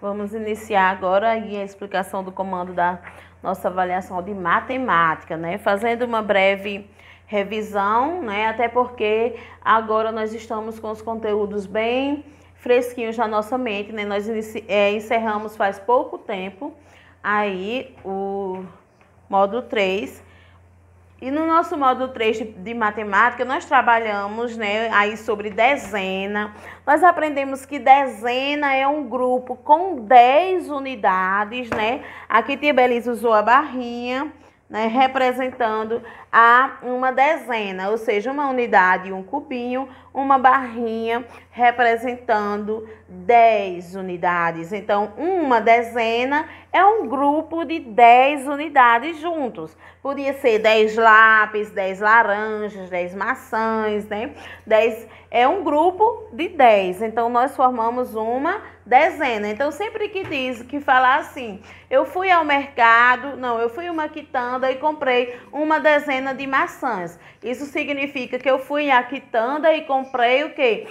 Vamos iniciar agora aí a explicação do comando da nossa avaliação de matemática, né? Fazendo uma breve revisão, né? Até porque agora nós estamos com os conteúdos bem fresquinhos na nossa mente, né? Nós encerramos faz pouco tempo aí o módulo 3. E no nosso módulo 3 de matemática, nós trabalhamos, né, aí sobre dezena. Nós aprendemos que dezena é um grupo com 10 unidades, né? Aqui Tia Belisa usou a barrinha, né, representando uma dezena, ou seja, uma unidade e um cubinho, uma barrinha representando 10 unidades. Então, uma dezena é um grupo de 10 unidades juntos. Podia ser 10 lápis, 10 laranjas, 10 maçãs, né? 10 é um grupo de 10. Então, nós formamos uma dezena. Então, sempre que falar assim, eu fui ao mercado, não, eu fui uma quitanda e comprei uma dezena de maçãs. Isso significa que eu fui à quitanda e comprei o quê?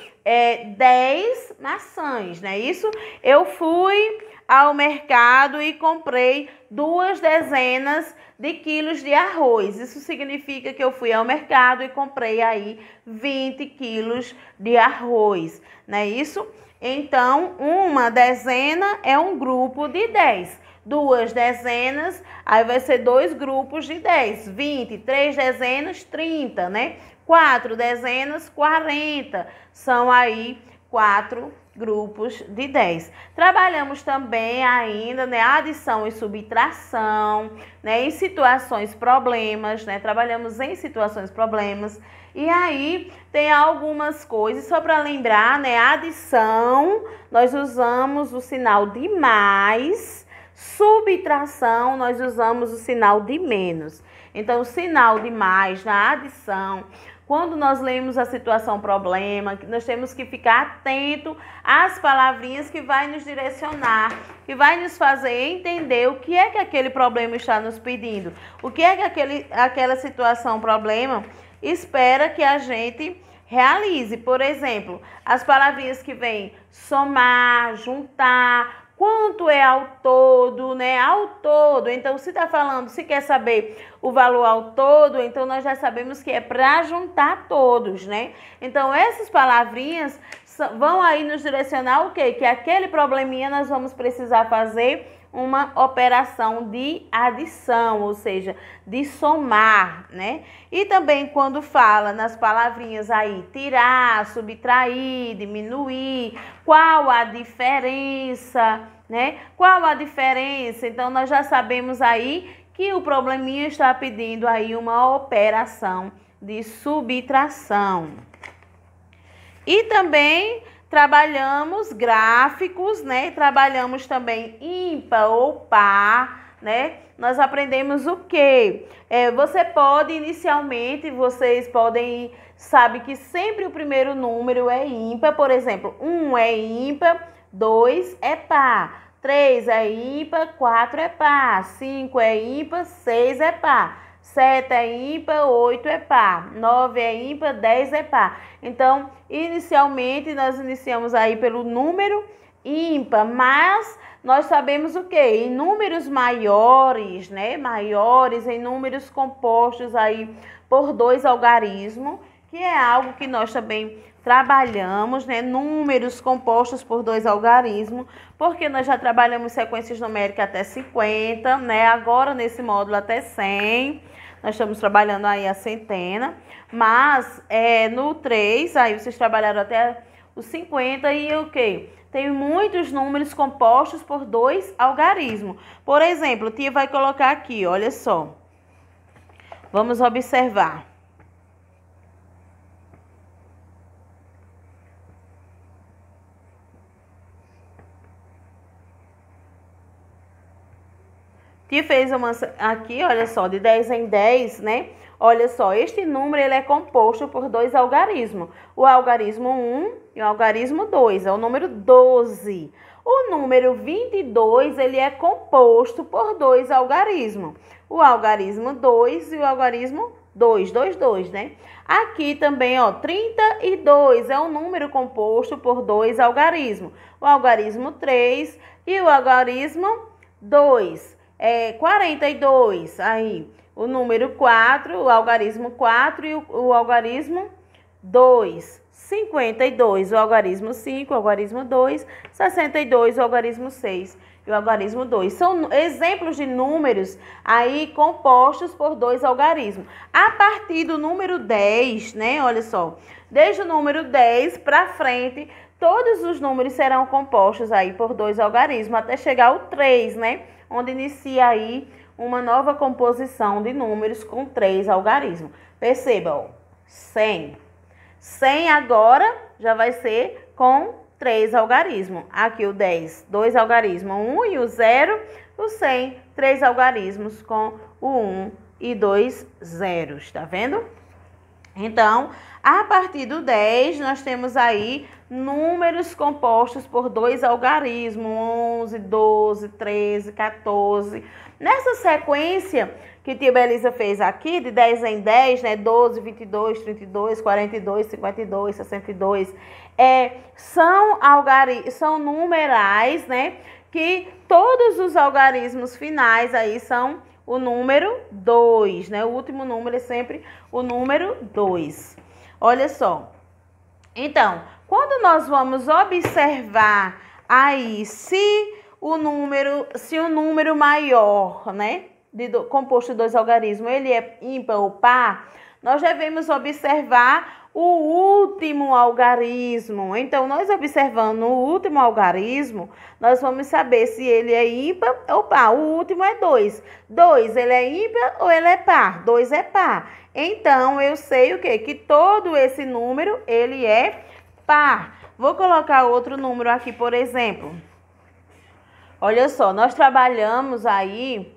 10 maçãs, né? Isso, eu fui ao mercado e comprei 2 dezenas de quilos de arroz. Isso significa que eu fui ao mercado e comprei aí 20 quilos de arroz, não é isso? Então, uma dezena é um grupo de 10. 2 dezenas, aí vai ser 2 grupos de 10. 20, 3 dezenas, 30, né? 4 dezenas, 40. São aí 4 grupos de 10. Trabalhamos também ainda, né, adição e subtração, né, em situações problemas, né? Trabalhamos em situações problemas. E aí tem algumas coisas, só para lembrar, né, adição, nós usamos o sinal de mais, subtração, nós usamos o sinal de menos. Então, o sinal de mais na adição, quando nós lemos a situação problema, nós temos que ficar atento às palavrinhas que vai nos direcionar, que vai nos fazer entender o que é que aquele problema está nos pedindo, o que é que aquela situação problema espera que a gente realize. Por exemplo, as palavrinhas que vêm somar, juntar, quanto é ao todo, né? Ao todo. Então, se está falando, se quer saber o valor ao todo, então nós já sabemos que é para juntar todos, né? Então, essas palavrinhas vão aí nos direcionar o quê? Que aquele probleminha nós vamos precisar fazer uma operação de adição, ou seja, de somar, né? E também quando fala nas palavrinhas aí, tirar, subtrair, diminuir, qual a diferença, né? Qual a diferença? Então, nós já sabemos aí que o probleminha está pedindo aí uma operação de subtração. E também trabalhamos gráficos, né? Trabalhamos também ímpar ou par, né? Nós aprendemos o quê? Você pode, inicialmente, sabe que sempre o primeiro número é ímpar. Por exemplo, 1 é ímpar, 2 é par, 3 é ímpar, 4 é par, 5 é ímpar, 6 é par. 7 é ímpar, 8 é par, 9 é ímpar, 10 é par. Então, inicialmente, nós iniciamos aí pelo número ímpar, mas nós sabemos o quê? Em números maiores, né? Maiores, em números compostos aí por 2 algarismos, que é algo que nós também trabalhamos, né? Números compostos por 2 algarismos, porque nós já trabalhamos sequências numéricas até 50, né? Agora, nesse módulo, até 100. Nós estamos trabalhando aí a centena, mas no 3, aí vocês trabalharam até os 50 e o quê? Tem muitos números compostos por 2 algarismos. Por exemplo, Tia vai colocar aqui, olha só. Vamos observar. Tia fez uma aqui, olha só, de 10 em 10, né? Olha só, este número ele é composto por 2 algarismos. O algarismo 1 e o algarismo 2, é o número 12. O número 22, ele é composto por 2 algarismos. O algarismo 2 e o algarismo 2, 2, 2, né? Aqui também, ó, 32 é um número composto por 2 algarismos. O algarismo 3 E o algarismo 2 é 42. Aí, o número 4, o algarismo 4 e o algarismo 2. 52, o algarismo 5, o algarismo 2. 62, o algarismo 6 e o algarismo 2. São exemplos de números aí compostos por dois algarismos. A partir do número 10, né? Olha só. Desde o número 10 para frente, todos os números serão compostos aí por dois algarismos, até chegar ao 3, né? Onde inicia aí uma nova composição de números com 3 algarismos. Percebam, 100. 100 agora já vai ser com 3 algarismos. Aqui o 10, 2 algarismos, 1 e o 0. O 100, 3 algarismos com o 1 e 2 zeros, tá vendo? Então, a partir do 10, nós temos aí números compostos por dois algarismos, 11, 12, 13, 14. Nessa sequência que tia Belisa fez aqui, de 10 em 10, né? 12, 22, 32, 42, 52, 62, são numerais, né? Que todos os algarismos finais aí são o número 2, né? O último número é sempre o número 2. Olha só. Então, quando nós vamos observar aí se o número maior, né, composto de dois algarismos, ele é ímpar ou par, nós devemos observar o último algarismo. Então, nós observando o último algarismo, nós vamos saber se ele é ímpar ou par. O último é 2. 2, ele é ímpar ou ele é par? 2 é par. Então, eu sei o quê? Que todo esse número, ele é par. Vou colocar outro número aqui, por exemplo. Olha só, nós trabalhamos aí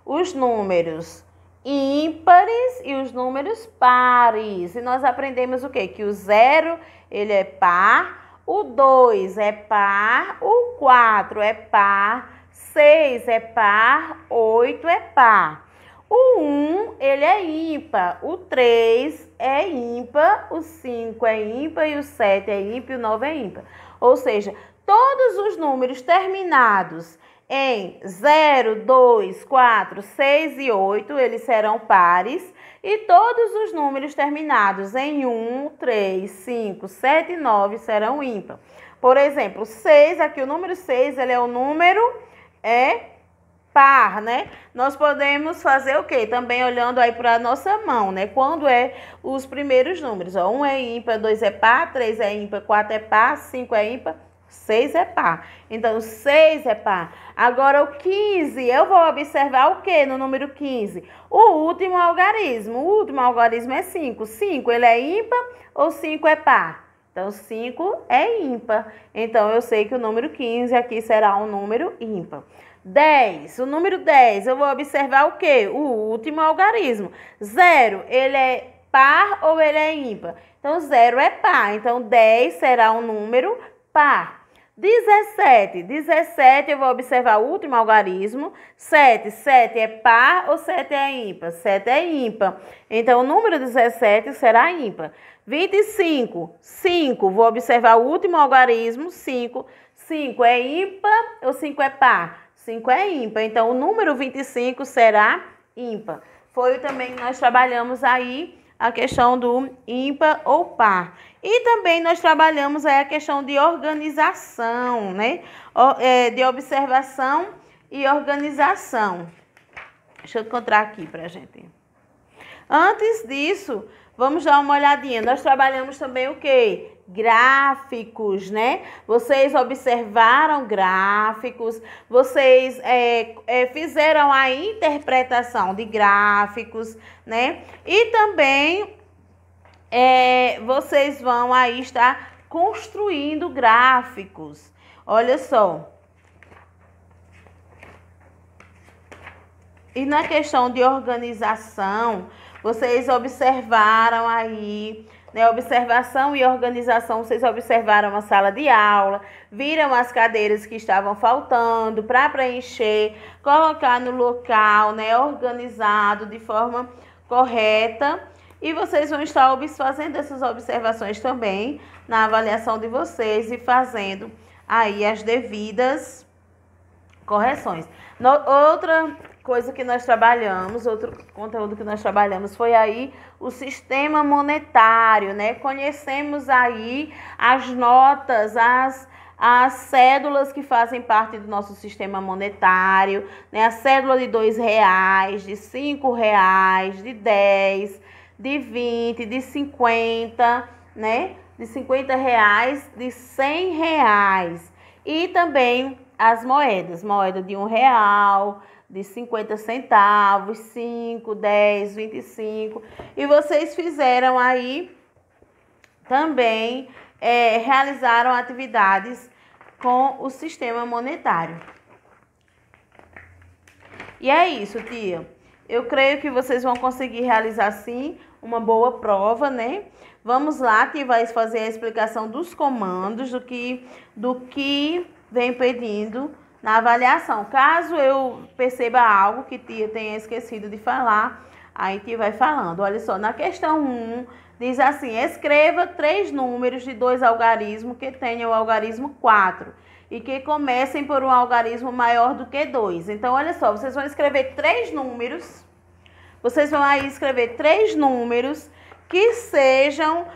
os números ímpares e os números pares. E nós aprendemos o quê? Que o 0, ele é par, o 2 é par, o 4 é par, 6 é par, 8 é par. O 1, ele é ímpar, o 3 é ímpar, o 5 é ímpar e o 7 é ímpar e o 9 é ímpar. Ou seja, todos os números terminados em 0, 2, 4, 6 e 8, eles serão pares. E todos os números terminados em 1, 3, 5, 7 e 9 serão ímpar. Por exemplo, 6, aqui o número 6, ele é o número par, né? Nós podemos fazer o quê? Também olhando aí para a nossa mão, né? Quando é os primeiros números, ó, 1 é ímpar, 2 é par, 3 é ímpar, 4 é par, 5 é ímpar, 6 é par. Então, 6 é par. Agora, o 15, eu vou observar o quê no número 15? O último algarismo. O último algarismo é 5. 5, ele é ímpar ou 5 é par? Então, 5 é ímpar. Então, eu sei que o número 15 aqui será um número ímpar. 10, o número 10, eu vou observar o quê? O último algarismo. 0, ele é par ou ele é ímpar? Então, 0 é par. Então, 10 será um número par. 17, 17 eu vou observar o último algarismo. 7, 7 é par ou 7 é ímpar? 7 é ímpar. Então, o número 17 será ímpar. 25, 5, vou observar o último algarismo. 5, 5 é ímpar ou 5 é par? 5 é ímpar. Então, o número 25 será ímpar. Foi também que nós trabalhamos aí a questão do ímpar ou par. E também nós trabalhamos aí a questão de organização, né? De observação e organização. Deixa eu encontrar aqui pra gente. Antes disso, vamos dar uma olhadinha. Nós trabalhamos também o quê? Gráficos, né? Vocês observaram gráficos, vocês fizeram a interpretação de gráficos, né? E também vocês vão aí estar construindo gráficos. Olha só. E na questão de organização, vocês observaram aí, né, observação e organização, vocês observaram a sala de aula, viram as cadeiras que estavam faltando para preencher, colocar no local, né, organizado de forma correta. E vocês vão estar fazendo essas observações também na avaliação de vocês e fazendo aí as devidas correções. Outra coisa que nós trabalhamos, outro conteúdo que nós trabalhamos foi aí o sistema monetário, né? Conhecemos aí as notas, as cédulas que fazem parte do nosso sistema monetário, né? A cédula de R$2, de R$5, de 10, de 20, de 50, né? De R$50, de R$100. E também as moedas, moeda de R$1, de 50 centavos, 5, 10, 25. E vocês fizeram aí também, realizaram atividades com o sistema monetário. E é isso, tia. Eu creio que vocês vão conseguir realizar, sim, uma boa prova, né? Vamos lá, tia vai fazer a explicação dos comandos, do que vem pedindo na avaliação. Caso eu perceba algo que tia tenha esquecido de falar, aí tia vai falando. Olha só, na questão 1, diz assim: escreva 3 números de 2 algarismos que tenham o algarismo 4 e que comecem por um algarismo maior do que 2. Então, olha só, vocês vão escrever 3 números. Vocês vão aí escrever 3 números que sejam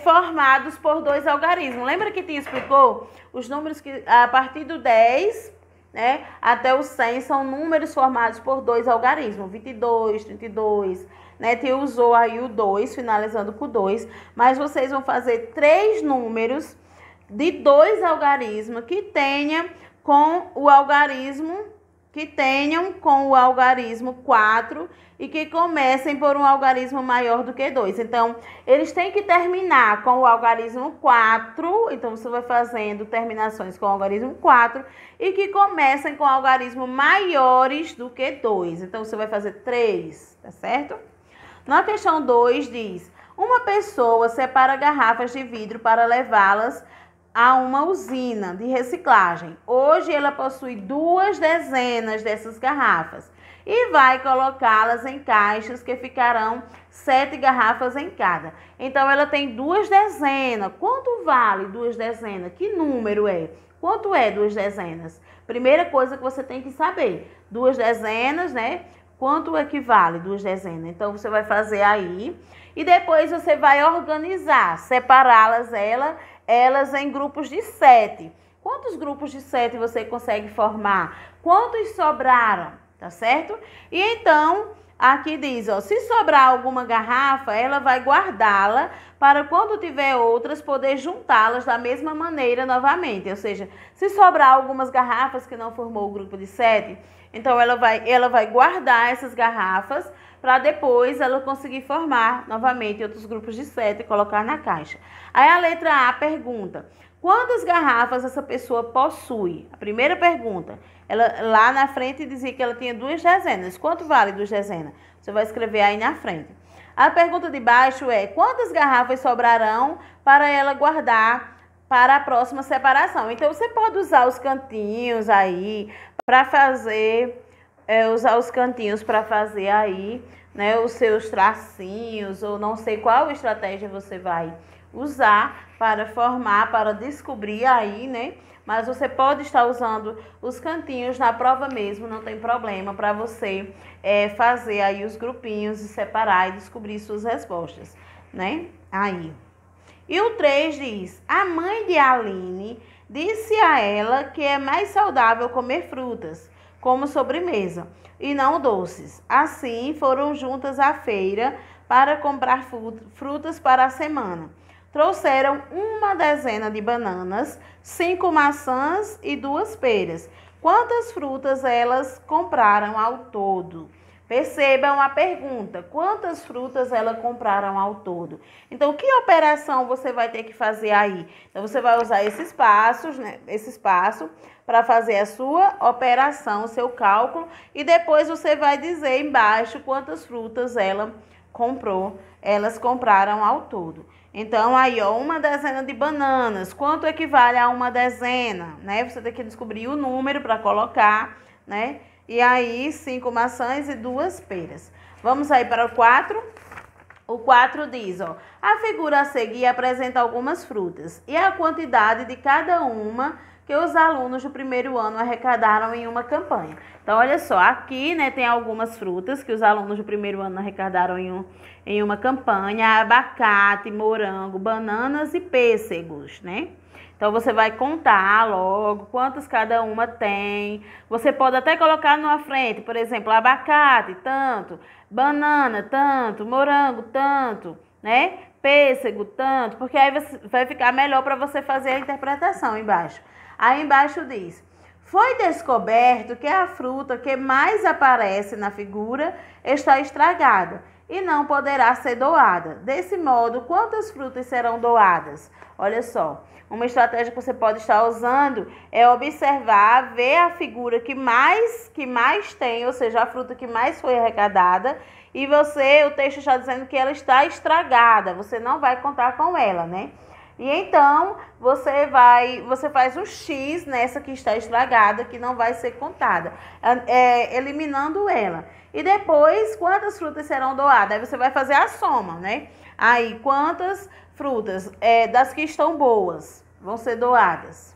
formados por 2 algarismos. Lembra que tia explicou? Os números que a partir do 10, né, até o 100 são números formados por 2 algarismos. 22, 32, né? Tia usou aí o 2, finalizando com o 2. Mas vocês vão fazer 3 números de 2 algarismos que tenham com o algarismo 4 e que comecem por um algarismo maior do que 2. Então, eles têm que terminar com o algarismo 4. Então, você vai fazendo terminações com o algarismo 4 e que comecem com algarismos maiores do que 2. Então, você vai fazer 3, tá certo? Na questão 2 diz: uma pessoa separa garrafas de vidro para levá-las a uma usina de reciclagem. Hoje ela possui 2 dezenas dessas garrafas e vai colocá-las em caixas que ficarão 7 garrafas em cada. Então ela tem 2 dezenas. Quanto vale 2 dezenas? Que número é? Quanto é 2 dezenas? Primeira coisa que você tem que saber. 2 dezenas, né? Quanto equivale 2 dezenas? Então você vai fazer aí e depois você vai organizar, separá-las elas em grupos de 7. Quantos grupos de 7 você consegue formar? Quantos sobraram? Tá certo? E então, aqui diz, ó, se sobrar alguma garrafa, ela vai guardá-la para quando tiver outras, poder juntá-las da mesma maneira novamente. Ou seja, se sobrar algumas garrafas que não formou o grupo de 7, então ela vai guardar essas garrafas para depois ela conseguir formar novamente outros grupos de 7 e colocar na caixa. Aí a letra A pergunta: quantas garrafas essa pessoa possui? A primeira pergunta, ela lá na frente dizia que ela tinha 2 dezenas. Quanto vale 2 dezenas? Você vai escrever aí na frente. A pergunta de baixo é: quantas garrafas sobrarão para ela guardar para a próxima separação? Então, você pode usar os cantinhos aí para fazer, aí, né, os seus tracinhos, ou não sei qual estratégia você vai usar para formar, para descobrir aí, né? Mas você pode estar usando os cantinhos na prova mesmo, não tem problema, para você fazer aí os grupinhos e separar e descobrir suas respostas, né? Aí. E o 3 diz: a mãe de Aline disse a ela que é mais saudável comer frutas como sobremesa e não doces. Assim, foram juntas à feira para comprar frutas para a semana. Trouxeram 1 dezena de bananas, 5 maçãs e 2 peras. Quantas frutas elas compraram ao todo? Percebam a pergunta: quantas frutas elas compraram ao todo? Então, que operação você vai ter que fazer aí? Então, você vai usar esses passos, né? Esse espaço para fazer a sua operação, o seu cálculo, e depois você vai dizer embaixo quantas frutas elas compraram ao todo. Então, aí, ó, 1 dezena de bananas. Quanto equivale a 1 dezena? Né? Você tem que descobrir o número para colocar, né? E aí, 5 maçãs e 2 peras. Vamos aí para o 4. O 4 diz, ó: a figura a seguir apresenta algumas frutas e a quantidade de cada uma que os alunos do primeiro ano arrecadaram em uma campanha. Então, olha só, aqui, né, tem algumas frutas que os alunos do primeiro ano arrecadaram em uma campanha: abacate, morango, bananas e pêssegos, né? Então, você vai contar logo quantos cada uma tem. Você pode até colocar na frente, por exemplo, abacate, tanto, banana, tanto, morango, tanto, né? Pêssego, tanto, porque aí vai ficar melhor para você fazer a interpretação embaixo. Aí embaixo diz: foi descoberto que a fruta que mais aparece na figura está estragada e não poderá ser doada. Desse modo, quantas frutas serão doadas? Olha só, uma estratégia que você pode estar usando é observar, ver a figura que mais tem, ou seja, a fruta que mais foi arrecadada, e o texto está dizendo que ela está estragada, você não vai contar com ela, né? E então, você faz um X nessa que está estragada, que não vai ser contada, eliminando ela. E depois, quantas frutas serão doadas? Aí você vai fazer a soma, né? Aí, quantas frutas das que estão boas vão ser doadas?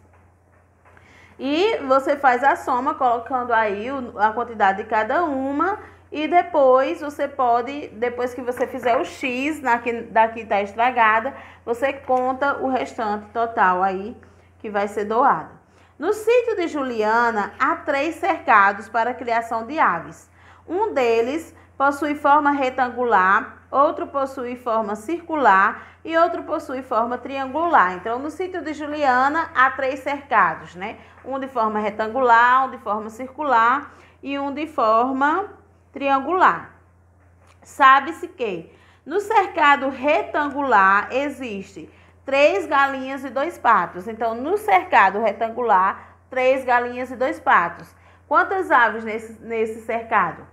E você faz a soma, colocando aí a quantidade de cada uma. E depois você pode, depois que você fizer o X daqui está estragada, você conta o restante total aí que vai ser doado. No sítio de Juliana, há 3 cercados para a criação de aves. Um deles possui forma retangular, outro possui forma circular e outro possui forma triangular. Então, no sítio de Juliana, há 3 cercados, né? Um de forma retangular, um de forma circular e um de forma triangular. Sabe-se que no cercado retangular existe 3 galinhas e 2 patos. Então, no cercado retangular, 3 galinhas e 2 patos. Quantas aves nesse cercado?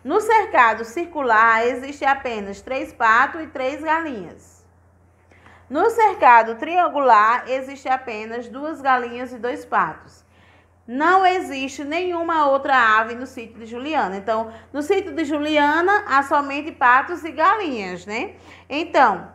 No cercado circular existe apenas 3 patos e 3 galinhas. No cercado triangular existe apenas 2 galinhas e 2 patos. Não existe nenhuma outra ave no sítio de Juliana. Então, no sítio de Juliana, há somente patos e galinhas, né? Então,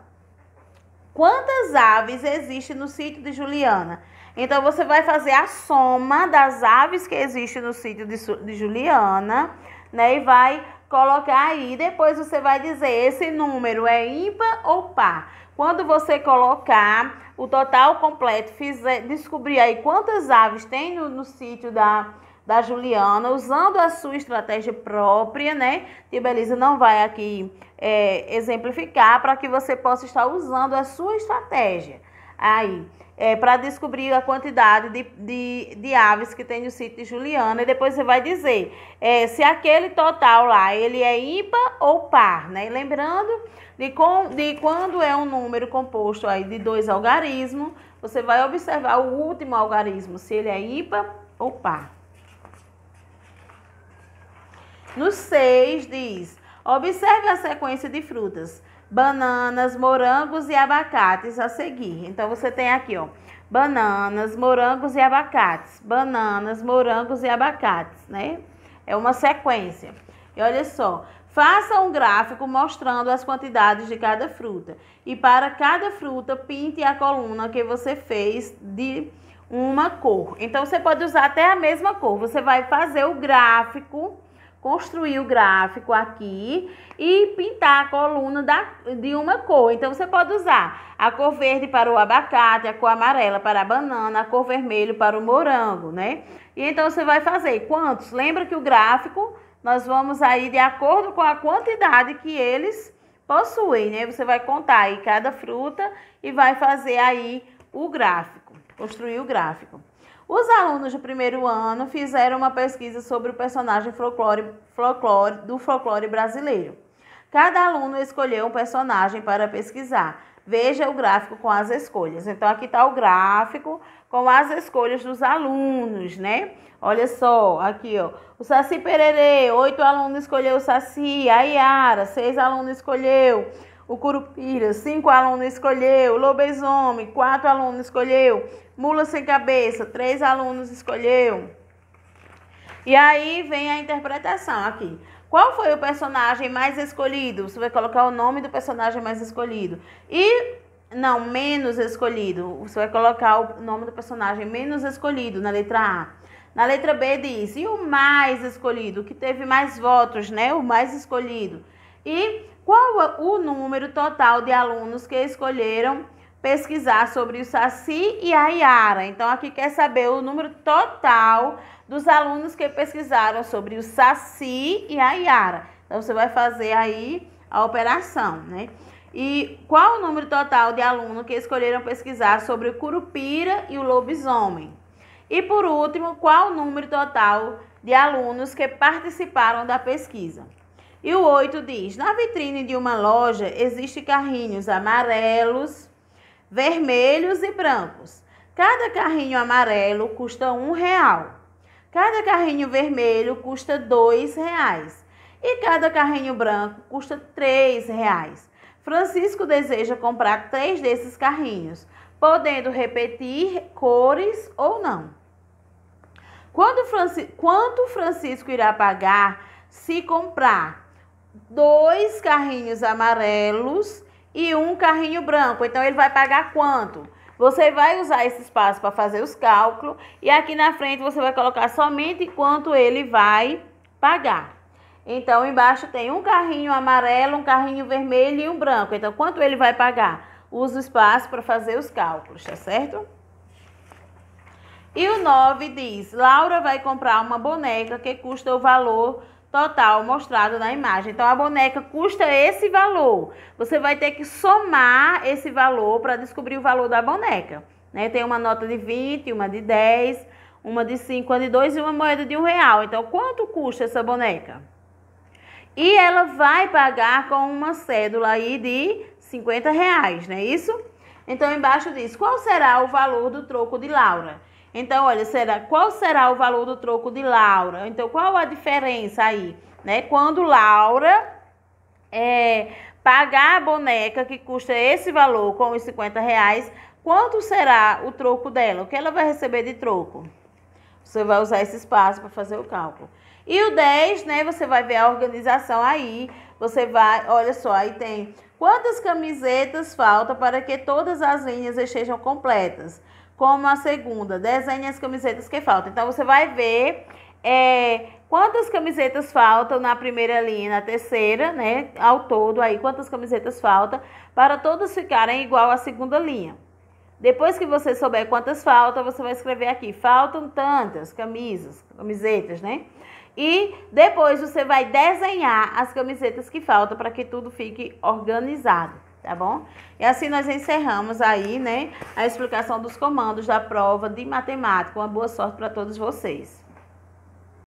quantas aves existem no sítio de Juliana? Então, você vai fazer a soma das aves que existem no sítio de Juliana, né? E vai colocar aí. Depois você vai dizer, esse número é ímpar ou par? Quando você colocar o total completo, descobrir aí quantas aves tem no sítio da Juliana, usando a sua estratégia própria, né? Que Belisa não vai aqui exemplificar, para que você possa estar usando a sua estratégia aí, para descobrir a quantidade de aves que tem no sítio de Juliana. E depois você vai dizer se aquele total lá, ele é ímpar ou par, né? Lembrando de quando é um número composto aí de 2 algarismos, você vai observar o último algarismo, se ele é ímpar ou par. No 6 diz: observe a sequência de frutas, bananas, morangos e abacates a seguir. Então, você tem aqui, ó, bananas, morangos e abacates. Bananas, morangos e abacates, né? É uma sequência. E olha só, faça um gráfico mostrando as quantidades de cada fruta. E para cada fruta, pinte a coluna que você fez de uma cor. Então, você pode usar até a mesma cor. Você vai fazer o gráfico, construir o gráfico aqui e pintar a coluna de uma cor. Então, você pode usar a cor verde para o abacate, a cor amarela para a banana, a cor vermelho para o morango, né? E então, você vai fazer quantos? Lembra que o gráfico, nós vamos aí de acordo com a quantidade que eles possuem, né? Você vai contar aí cada fruta e vai fazer aí o gráfico, construir o gráfico. Os alunos do primeiro ano fizeram uma pesquisa sobre o personagem do folclore brasileiro. Cada aluno escolheu um personagem para pesquisar. Veja o gráfico com as escolhas. Então, aqui está o gráfico com as escolhas dos alunos, né? Olha só, aqui, ó. O Saci Pererê, 8 alunos escolheu o Saci. A Iara, 6 alunos escolheu o Curupira, 5 alunos escolheu. O Lobisomem, 4 alunos escolheu. Mula Sem Cabeça, 3 alunos escolheu. E aí vem a interpretação aqui. Qual foi o personagem mais escolhido? Você vai colocar o nome do personagem mais escolhido. E Não, menos escolhido. Você vai colocar o nome do personagem menos escolhido na letra A. Na letra B diz, e o mais escolhido, que teve mais votos, né? O mais escolhido. E qual o número total de alunos que escolheram pesquisar sobre o Saci e a Yara? Então, aqui quer saber o número total dos alunos que pesquisaram sobre o Saci e a Yara. Então, você vai fazer aí a operação, né? E qual o número total de alunos que escolheram pesquisar sobre o Curupira e o lobisomem? E por último, qual o número total de alunos que participaram da pesquisa? E o 8 diz, na vitrine de uma loja existem carrinhos amarelos, vermelhos e brancos. Cada carrinho amarelo custa R$1. Cada carrinho vermelho custa R$2. E cada carrinho branco custa R$3. Francisco deseja comprar 3 desses carrinhos, podendo repetir cores ou não. Quanto Francisco irá pagar se comprar 2 carrinhos amarelos e 1 carrinho branco? Então, ele vai pagar quanto? Você vai usar esse espaço para fazer os cálculos e aqui na frente você vai colocar somente quanto ele vai pagar. Então, embaixo tem 1 carrinho amarelo, 1 carrinho vermelho e 1 branco. Então, quanto ele vai pagar? Usa o espaço para fazer os cálculos, tá certo? E o 9 diz, Laura vai comprar uma boneca que custa o valor total mostrado na imagem. Então, a boneca custa esse valor. Você vai ter que somar esse valor para descobrir o valor da boneca, né? Tem uma nota de 20, uma de 10, uma de 5, uma de 2 e uma moeda de R$1. Então, quanto custa essa boneca? E ela vai pagar com uma cédula aí de R$50, não é isso? Então, embaixo diz, qual será o valor do troco de Laura? Então, olha, qual será o valor do troco de Laura? Então, qual a diferença aí? Né? Quando Laura pagar a boneca que custa esse valor com os R$50, quanto será o troco dela? O que ela vai receber de troco? Você vai usar esse espaço para fazer o cálculo. E o 10, né, você vai ver a organização aí, você vai, olha só, aí tem quantas camisetas faltam para que todas as linhas estejam completas. Como a segunda, desenhe as camisetas que faltam. Então, você vai ver quantas camisetas faltam na primeira linha, na terceira, né, ao todo aí, quantas camisetas faltam para todas ficarem igual à segunda linha. Depois que você souber quantas faltam, você vai escrever aqui, faltam tantas camisetas, né? E depois você vai desenhar as camisetas que faltam para que tudo fique organizado, tá bom? E assim nós encerramos aí, né, a explicação dos comandos da prova de matemática. Uma boa sorte para todos vocês.